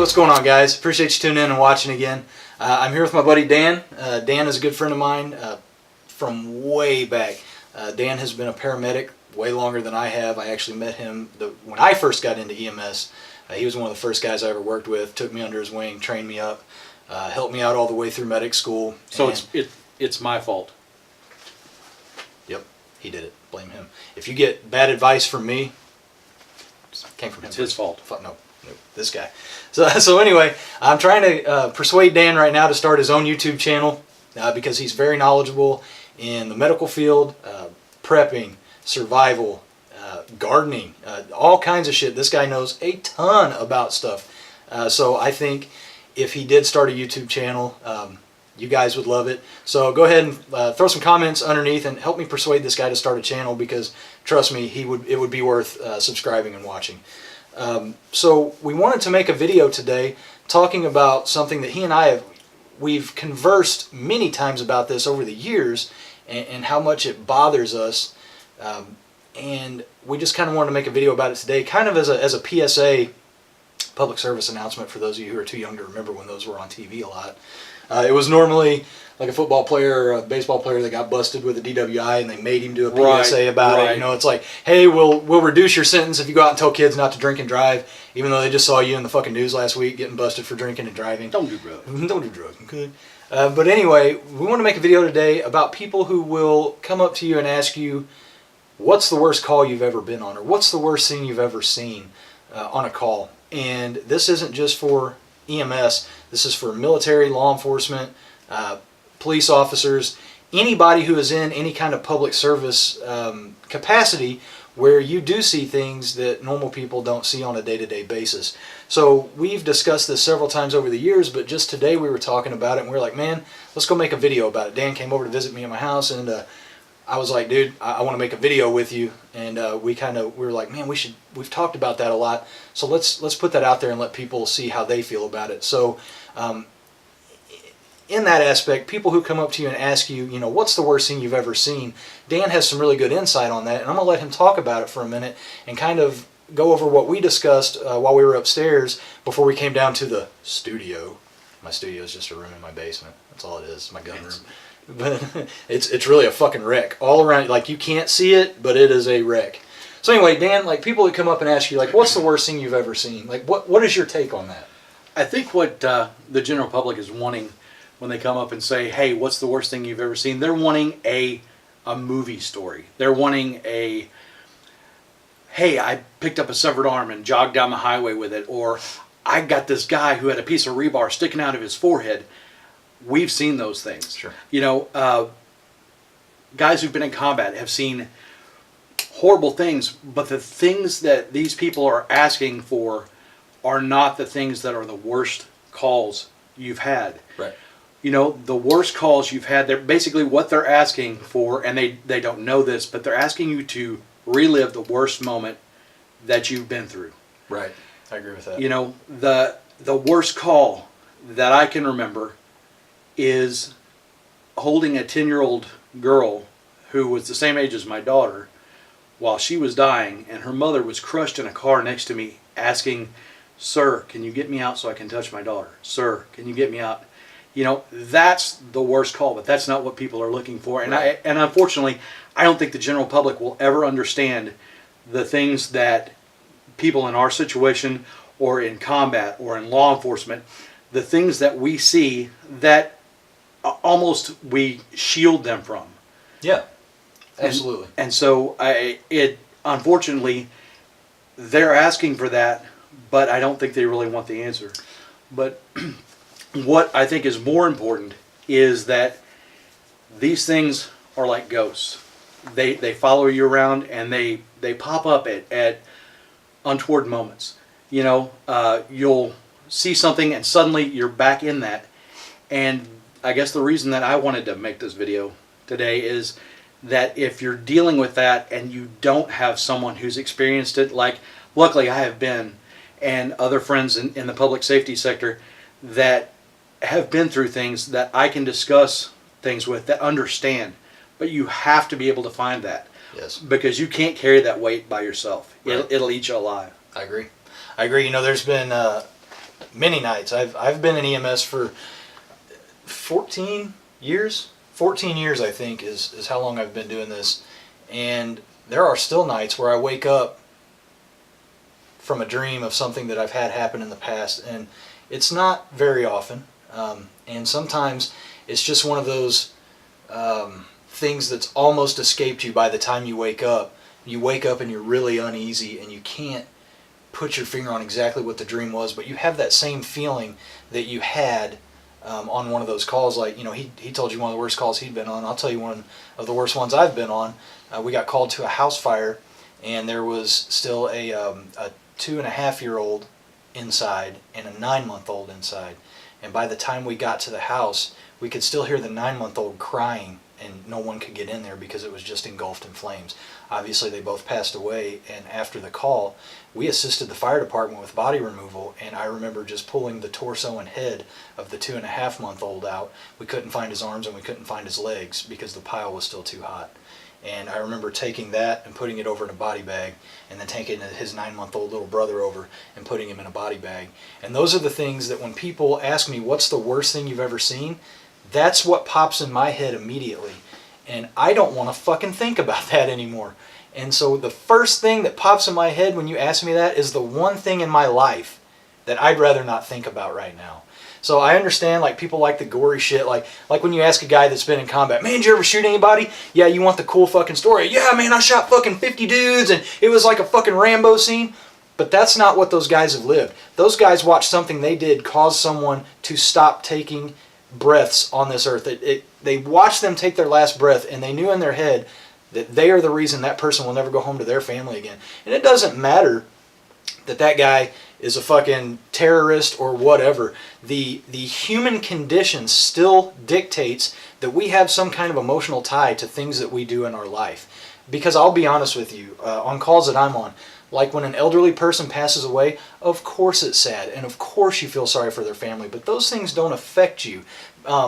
what's going on, guys? Appreciate you tuning in and watching again. I'm here with my buddy Dan. Dan is a good friend of mine from way back. Dan has been a paramedic way longer than I have. I actually met him when I first got into EMS. He was one of the first guys I ever worked with, took me under his wing, trained me up, helped me out all the way through medic school. So it's my fault. Yep, he did it. Blame him. If you get bad advice from me, it came from him. It's his fault. No, this guy. So anyway, I'm trying to persuade Dan right now to start his own YouTube channel because he's very knowledgeable in the medical field, prepping, survival, gardening, all kinds of shit. This guy knows a ton about stuff. So I think if he did start a YouTube channel, you guys would love it. So go ahead and throw some comments underneath and help me persuade this guy to start a channel, because trust me, it would be worth subscribing and watching. So we wanted to make a video today talking about something that he and I we've conversed many times about this over the years, and how much it bothers us. And we just kind of wanted to make a video about it today, kind of as a PSA, public service announcement, for those of you who are too young to remember when those were on TV a lot. It was normally like a football player or a baseball player that got busted with a DWI, and they made him do a PSA about it. You know, it's like, hey, we'll reduce your sentence if you go out and tell kids not to drink and drive, even though they just saw you in the fucking news last week getting busted for drinking and driving. Don't do drugs. Don't do drugs, okay? But anyway, we want to make a video today about people who will come up to you and ask you, what's the worst call you've ever been on, or what's the worst thing you've ever seen on a call. And this isn't just for EMS. This is for military, law enforcement, police officers, anybody who is in any kind of public service capacity where you do see things that normal people don't see on a day-to-day basis. So we've discussed this several times over the years, but just today we were talking about it, and we were like, man, let's go make a video about it. Dan came over to visit me at my house, and I was like, dude, I want to make a video with you. And we were like, man, we've talked about that a lot, so let's put that out there and let people see how they feel about it. So in that aspect, people who come up to you and ask you, you know, what's the worst thing you've ever seen, Dan has some really good insight on that, and I'm going to let him talk about it for a minute and kind of go over what we discussed while we were upstairs before we came down to the studio. My studio is just a room in my basement. That's all it is, my gun room. But it's really a fucking wreck all around. Like, you can't see it, but it is a wreck. So anyway, Dan, like, people that come up and ask you, like, what's the worst thing you've ever seen? Like, what is your take on that? I think what the general public is wanting when they come up and say, hey, what's the worst thing you've ever seen? They're wanting a movie story. They're wanting hey, I picked up a severed arm and jogged down the highway with it, or I got this guy who had a piece of rebar sticking out of his forehead. We've seen those things. Sure. You know, guys who've been in combat have seen horrible things, but the things that these people are asking for are not the things that are the worst calls you've had. Right. You know, the worst calls you've had, they're basically what they're asking for, and they don't know this, but they're asking you to relive the worst moment that you've been through. Right. I agree with that. You know, the worst call that I can remember is holding a 10-year-old girl who was the same age as my daughter while she was dying, and her mother was crushed in a car next to me asking, sir, can you get me out so I can touch my daughter? Sir, can you get me out? You know, that's the worst call, but that's not what people are looking for. And right. and unfortunately, I don't think the general public will ever understand the things that people in our situation or in combat or in law enforcement, the things that we see that almost we shield them from. Yeah, absolutely. And so unfortunately, they're asking for that, but I don't think they really want the answer. But what I think is more important is that these things are like ghosts. They follow you around, and they pop up at untoward moments. You know, you'll see something and suddenly you're back in that. And I guess the reason that I wanted to make this video today is that if you're dealing with that and you don't have someone who's experienced it, like luckily I have been, and other friends in the public safety sector that have been through things that I can discuss things with, that understand. But you have to be able to find that. Yes. Because you can't carry that weight by yourself. Right. It'll eat you alive. I agree. You know, there's been many nights. I've been in EMS for 14 years. 14 years, I think, is how long I've been doing this. And there are still nights where I wake up from a dream of something that I've had happen in the past, and it's not very often. And sometimes it's just one of those things that's almost escaped you by the time you wake up. You wake up and you're really uneasy, and you can't put your finger on exactly what the dream was, but you have that same feeling that you had on one of those calls. Like, you know, he told you one of the worst calls he'd been on. I'll tell you one of the worst ones I've been on. We got called to a house fire, and there was still a 2.5-year-old inside and a 9-month-old inside. And by the time we got to the house, we could still hear the 9-month-old crying, and no one could get in there because it was just engulfed in flames. Obviously, they both passed away, and after the call, we assisted the fire department with body removal, and I remember just pulling the torso and head of the 2.5-month-old out. We couldn't find his arms and we couldn't find his legs because the pile was still too hot. And I remember taking that and putting it over in a body bag, and then taking his 9-month-old little brother over and putting him in a body bag. And those are the things that when people ask me, what's the worst thing you've ever seen? That's what pops in my head immediately. And I don't want to fucking think about that anymore. And so the first thing that pops in my head when you ask me that is the one thing in my life that I'd rather not think about right now. So I understand, like, people like the gory shit, like when you ask a guy that's been in combat, man, did you ever shoot anybody? Yeah, you want the cool fucking story. Yeah, man, I shot fucking 50 dudes and it was like a fucking Rambo scene. But that's not what those guys have lived. Those guys watched something they did cause someone to stop taking breaths on this earth. They watched them take their last breath, and they knew in their head that they are the reason that person will never go home to their family again. And it doesn't matter that that guy is a fucking terrorist or whatever. The human condition still dictates that we have some kind of emotional tie to things that we do in our life. Because I'll be honest with you, on calls that I'm on, like when an elderly person passes away, of course it's sad, and of course you feel sorry for their family, but those things don't affect you.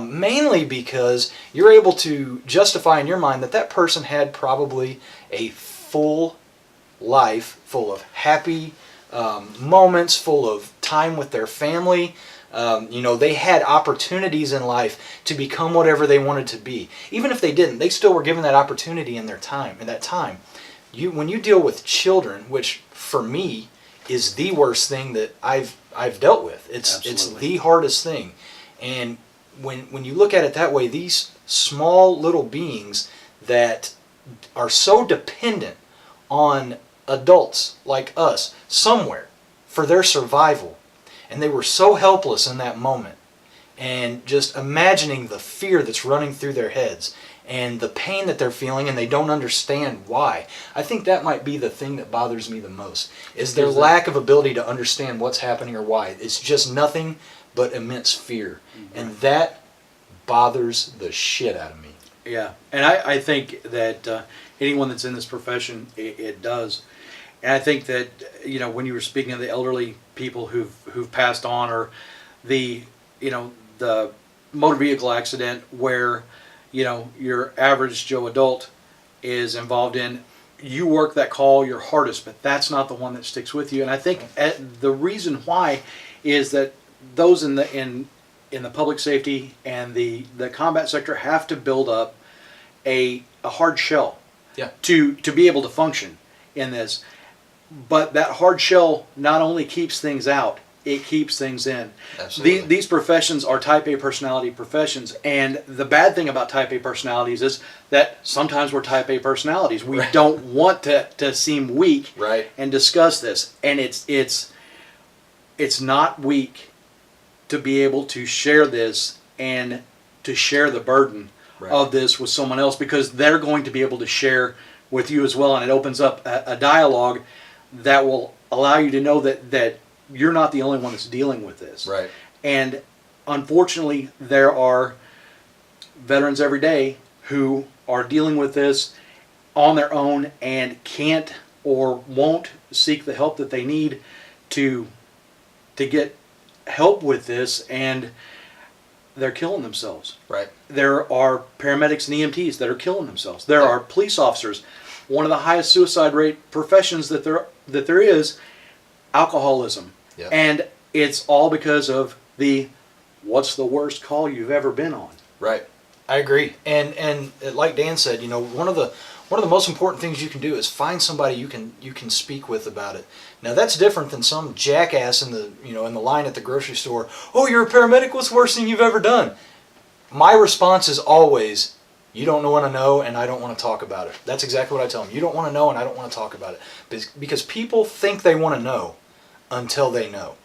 Mainly because you're able to justify in your mind that that person had probably a full life, full of happy moments, full of time with their family. They had opportunities in life to become whatever they wanted to be. Even if they didn't, they still were given that opportunity in their time. In that time, when you deal with children, which for me is the worst thing that I've dealt with. It's the hardest thing. And when you look at it that way, these small little beings that are so dependent on adults like us somewhere for their survival, and they were so helpless in that moment, and just imagining the fear that's running through their heads and the pain that they're feeling, and they don't understand why. I think that might be the thing that bothers me the most, is their lack of ability to understand what's happening or why. It's just nothing but immense fear. Mm-hmm. And that bothers the shit out of me. Yeah, and I think that anyone that's in this profession, it does. And I think that, when you were speaking of the elderly people who've passed on, or the motor vehicle accident where, your average Joe adult is involved in, you work that call your hardest, but that's not the one that sticks with you. And I think the reason why is that those in the public safety and the combat sector have to build up a hard shell, yeah, to be able to function in this. But that hard shell not only keeps things out, it keeps things in. Absolutely. These professions are type A personality professions, and the bad thing about type A personalities is that sometimes we're type A personalities. We right. don't want to seem weak, right, and discuss this. And it's not weak to be able to share this and to share the burden right. of this with someone else, because they're going to be able to share with you as well, and it opens up a dialogue that will allow you to know that you're not the only one that's dealing with this. Right. And unfortunately, there are veterans every day who are dealing with this on their own and can't or won't seek the help that they need to get help with this, and they're killing themselves. Right. There are paramedics and EMTs that are killing themselves. There are police officers. One of the highest suicide rate professions that there is, alcoholism. Yep. And it's all because of what's the worst call you've ever been on. Right. I agree. And like Dan said, you know, one of the most important things you can do is find somebody you can speak with about it. Now that's different than some jackass in the line at the grocery store. Oh, you're a paramedic? What's the worst thing you've ever done? My response is always, you don't want to know, and I don't want to talk about it. That's exactly what I tell them. You don't want to know, and I don't want to talk about it. Because people think they want to know until they know.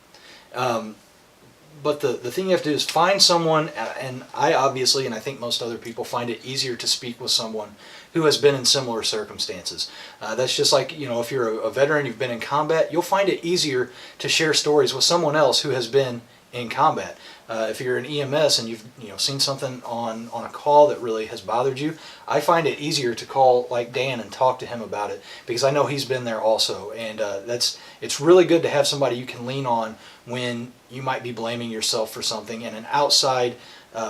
But the thing you have to do is find someone, and I obviously, and I think most other people, find it easier to speak with someone who has been in similar circumstances. That's just like, you know, if you're a veteran, you've been in combat, you'll find it easier to share stories with someone else who has been in combat. If you're an EMS and you've seen something on a call that really has bothered you, I find it easier to call like Dan and talk to him about it because I know he's been there also, and it's really good to have somebody you can lean on when you might be blaming yourself for something, and an outside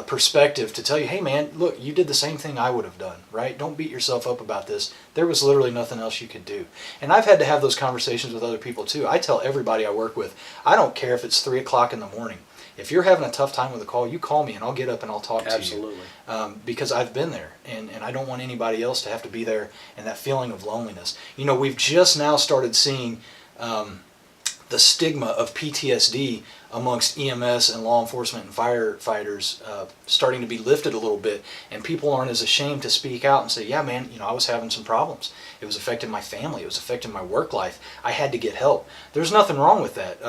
perspective to tell you, hey man, look, you did the same thing I would have done, right? Don't beat yourself up about this. There was literally nothing else you could do. And I've had to have those conversations with other people too. I tell everybody I work with, I don't care if it's 3 o'clock in the morning. If you're having a tough time with a call, you call me and I'll get up and I'll talk to you. Absolutely. Because I've been there, and I don't want anybody else to have to be there and that feeling of loneliness. You know, we've just now started seeing the stigma of PTSD amongst EMS and law enforcement and firefighters starting to be lifted a little bit, and people aren't as ashamed to speak out and say, yeah man, you know, I was having some problems. It was affecting my family. It was affecting my work life. I had to get help. There's nothing wrong with that.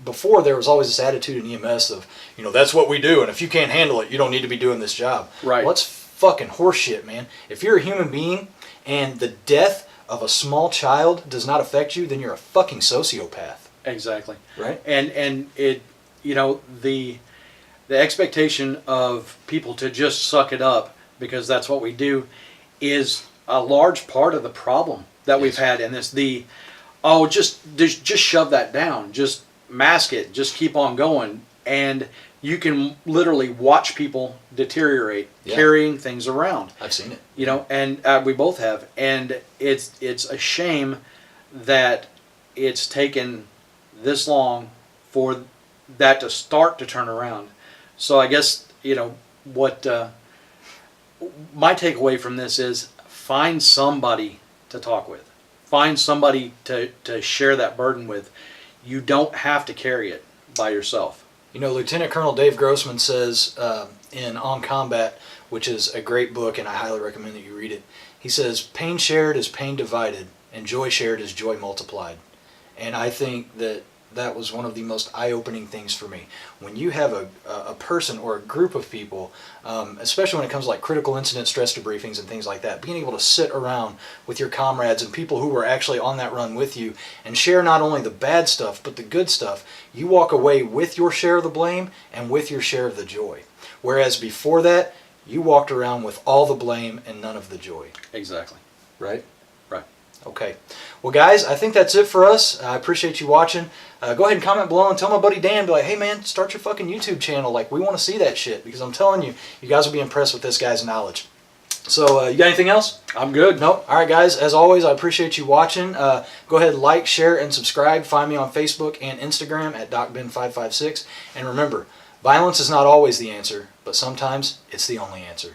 Before, there was always this attitude in EMS of, you know, that's what we do, and if you can't handle it, you don't need to be doing this job. Right. Well, that's fucking horseshit, man. If you're a human being and the death of a small child does not affect you, then you're a fucking sociopath. Exactly. Right. And it, you know, the expectation of people to just suck it up because that's what we do is a large part of the problem that we've had in this. Just shove that down. Just mask it. Just keep on going. And you can literally watch people deteriorate, carrying things around. I've seen it. You know, and we both have. And it's a shame that it's taken this long for that to start to turn around. So I guess, you know, what my takeaway from this is find somebody to talk with. Find somebody to share that burden with. You don't have to carry it by yourself. You know, Lieutenant Colonel Dave Grossman says in On Combat, which is a great book and I highly recommend that you read it, he says, pain shared is pain divided and joy shared is joy multiplied. And I think that was one of the most eye-opening things for me. When you have a person or a group of people, especially when it comes to like critical incident stress debriefings and things like that, being able to sit around with your comrades and people who were actually on that run with you and share not only the bad stuff but the good stuff, you walk away with your share of the blame and with your share of the joy. Whereas before that, you walked around with all the blame and none of the joy. Exactly. Right? Right. Okay. Well, guys, I think that's it for us. I appreciate you watching. Go ahead and comment below and tell my buddy Dan, be like, hey man, start your fucking YouTube channel. Like, we want to see that shit, because I'm telling you, you guys will be impressed with this guy's knowledge. So, you got anything else? I'm good. No? All right, guys. As always, I appreciate you watching. Go ahead, like, share, and subscribe. Find me on Facebook and Instagram at DocBen556. And remember, violence is not always the answer, but sometimes it's the only answer.